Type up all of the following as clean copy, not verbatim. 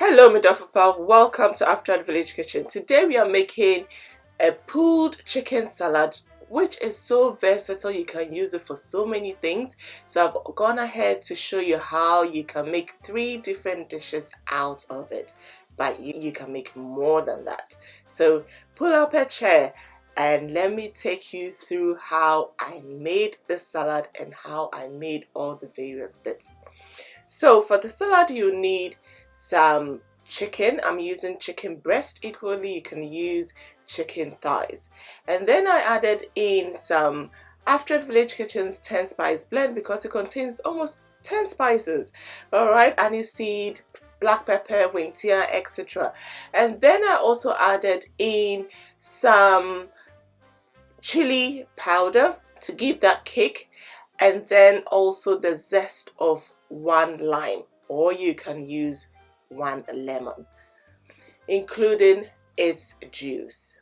Hello, my duffel pal. Welcome to Aftrad Village Kitchen. Today we are making a pulled chicken salad, which is so versatile. You can use it for so many things. So I've gone ahead to show you how you can make 3 different dishes out of it. But you can make more than that. So pull up a chair and let me take you through how I made the salad and how I made all the various bits. So for the salad you need some chicken. I'm using chicken breast. Equally you can use chicken thighs. And then I added in some Aftrad Village Kitchen's 10 spice blend because it contains almost 10 spices. Alright, aniseed, black pepper, wintia, etc. And then I also added in some chili powder to give that kick, and then also the zest of 1 lime, or you can use 1 lemon, including its juice.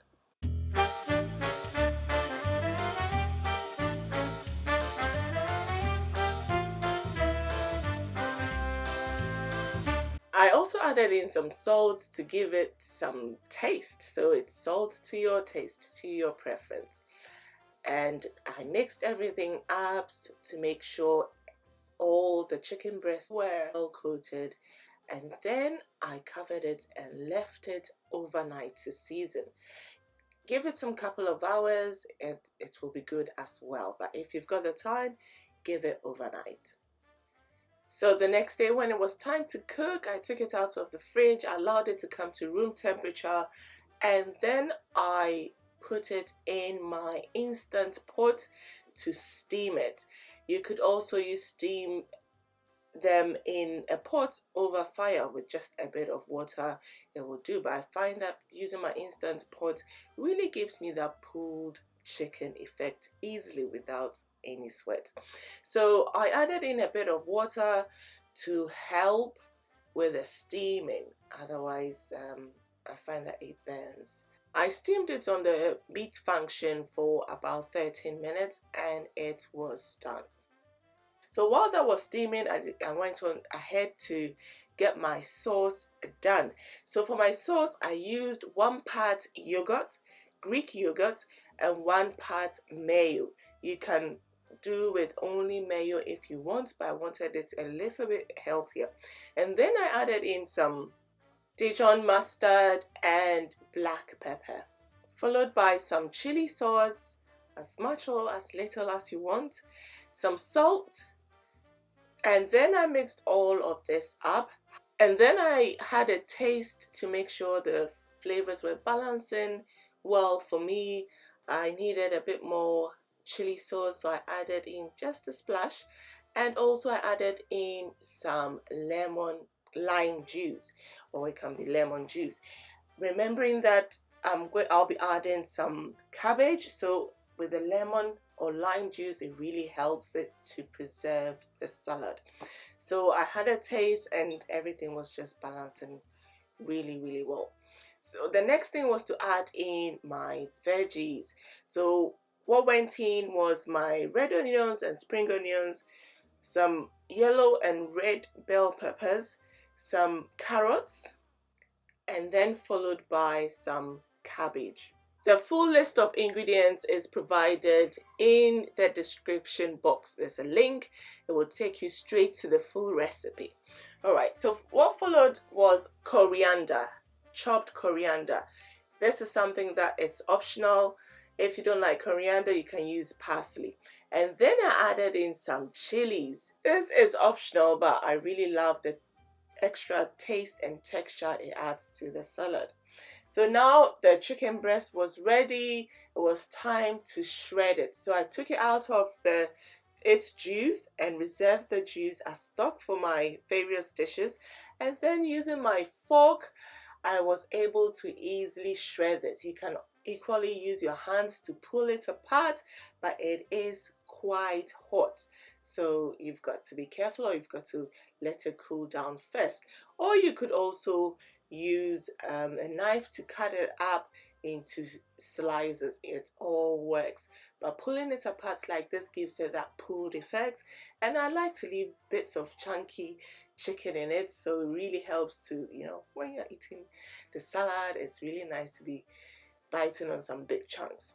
I also added in some salt to give it some taste, so it's salt to your taste, to your preference. And I mixed everything up to make sure all the chicken breasts were well coated, and then I covered it and left it overnight to season. Give it some couple of hours and it will be good as well, but if you've got the time, give it overnight. So the next day when it was time to cook, I took it out of the fridge, allowed it to come to room temperature, and then I put it in my instant pot to steam it. You could also steam them in a pot over fire with just a bit of water. It will do, but I find that using my instant pot really gives me that pulled chicken effect easily without any sweat. So I added in a bit of water to help with the steaming, otherwise I find that it burns. I steamed it on the beat function for about 13 minutes and it was done. So while that was steaming, I went on ahead to get my sauce done. So for my sauce, I used 1 part yogurt, Greek yogurt, and 1 part mayo. You can do with only mayo if you want, but I wanted it a little bit healthier. And then I added in some Dijon mustard and black pepper, followed by some chili sauce, as much or as little as you want, some salt, and then I mixed all of this up, and then I had a taste to make sure the flavors were balancing well. For me, I needed a bit more chili sauce, so I added in just a splash, and also I added in some lime juice, or it can be lemon juice, remembering that I'll be adding some cabbage, so with the lemon or lime juice it really helps it to preserve the salad. So I had a taste and everything was just balancing really well. So the next thing was to add in my veggies. So what went in was my red onions and spring onions, some yellow and red bell peppers, some carrots, and then followed by some cabbage. The full list of ingredients is provided in the description box. There's a link. It will take you straight to the full recipe. Alright, so what followed was coriander, chopped coriander. This is something that it's optional. If you don't like coriander, you can use parsley. And then I added in some chilies. This is optional, but I really love the extra taste and texture it adds to the salad. So now the chicken breast was ready. It was time to shred it. So I took it out of its juice and reserved the juice as stock for my various dishes. And then using my fork, I was able to easily shred this. You can equally use your hands to pull it apart, but it is quite hot, so you've got to be careful, or you've got to let it cool down first. Or you could also use a knife to cut it up into slices. It all works, but pulling it apart like this gives it that pulled effect. And I like to leave bits of chunky chicken in it, so it really helps to, you know, when you're eating the salad, it's really nice to be biting on some big chunks.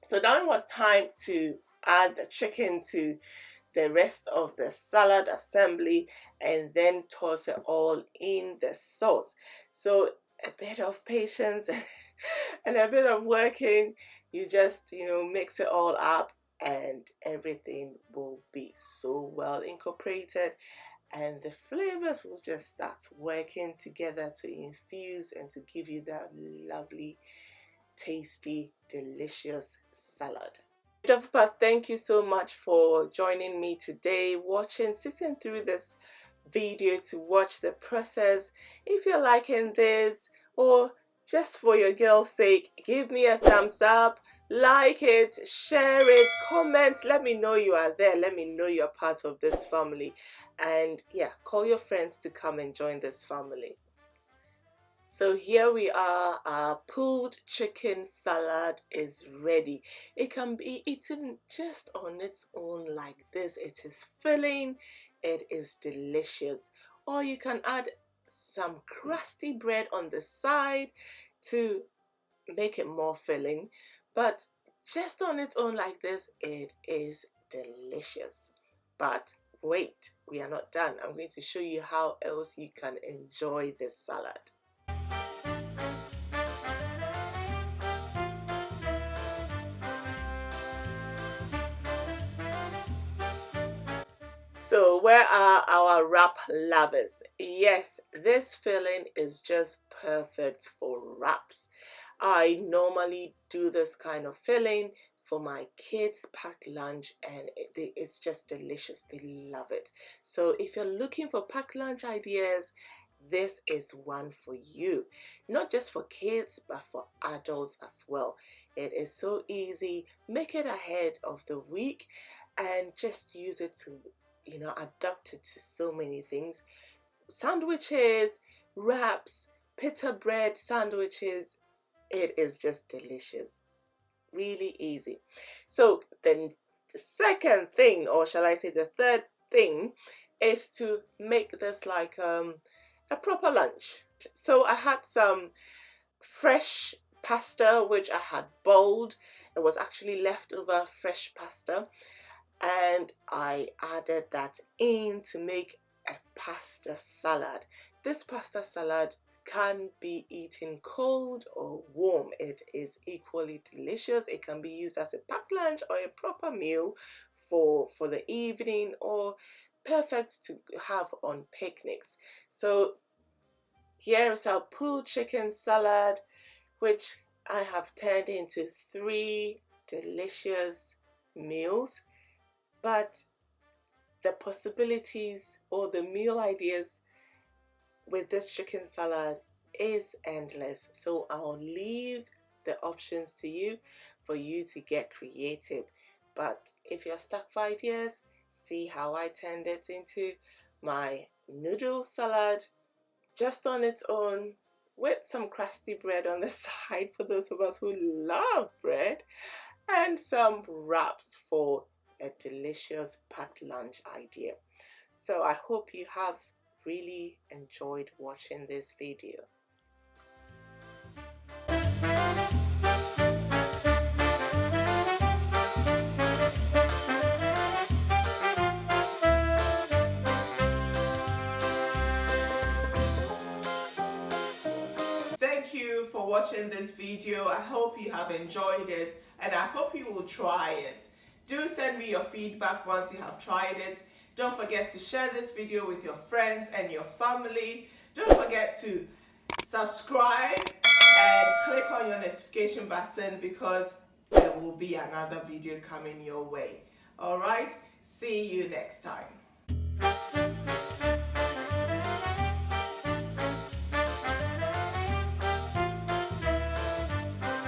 So now it was time to add the chicken to the rest of the salad assembly and then toss it all in the sauce. So a bit of patience and a bit of working. You just, you know, mix it all up and everything will be so well incorporated and the flavors will just start working together to infuse and to give you that lovely, tasty, delicious salad. Dr. thank you so much for joining me today, sitting through this video to watch the process. If you're liking this, or just for your girl's sake, give me a thumbs up, like it, share it, comment, let me know you are there, let me know you're part of this family, and yeah, call your friends to come and join this family. So here we are, our pulled chicken salad is ready. It can be eaten just on its own like this. It is filling, it is delicious. Or you can add some crusty bread on the side to make it more filling. But just on its own like this, it is delicious. But wait, we are not done. I'm going to show you how else you can enjoy this salad. So where are our wrap lovers? Yes, this filling is just perfect for wraps. I normally do this kind of filling for my kids' packed lunch and it's just delicious. They love it. So if you're looking for packed lunch ideas, this is one for you. Not just for kids, but for adults as well. It is so easy. Make it ahead of the week and just use it to, you know, adapt it to so many things. Sandwiches, wraps, pita bread sandwiches. It is just delicious. Really easy. So then the second thing, or shall I say the third thing, is to make this like a proper lunch. So I had some fresh pasta which I had boiled. It was actually leftover fresh pasta, and I added that in to make a pasta salad. This pasta salad can be eaten cold or warm. It is equally delicious. It can be used as a packed lunch or a proper meal for the evening, or perfect to have on picnics. So here is our pulled chicken salad, which I have turned into 3 delicious meals. But the possibilities or the meal ideas with this chicken salad is endless. So I'll leave the options to you for you to get creative. But if you're stuck for ideas, see how I turned it into my noodle salad just on its own with some crusty bread on the side for those of us who love bread, and some wraps for a delicious packed lunch idea. So I hope you have really enjoyed watching this video. Thank you for watching this video. I hope you have enjoyed it and I hope you will try it. Do send me your feedback once you have tried it. Don't forget to share this video with your friends and your family. Don't forget to subscribe and click on your notification button because there will be another video coming your way. Alright, see you next time.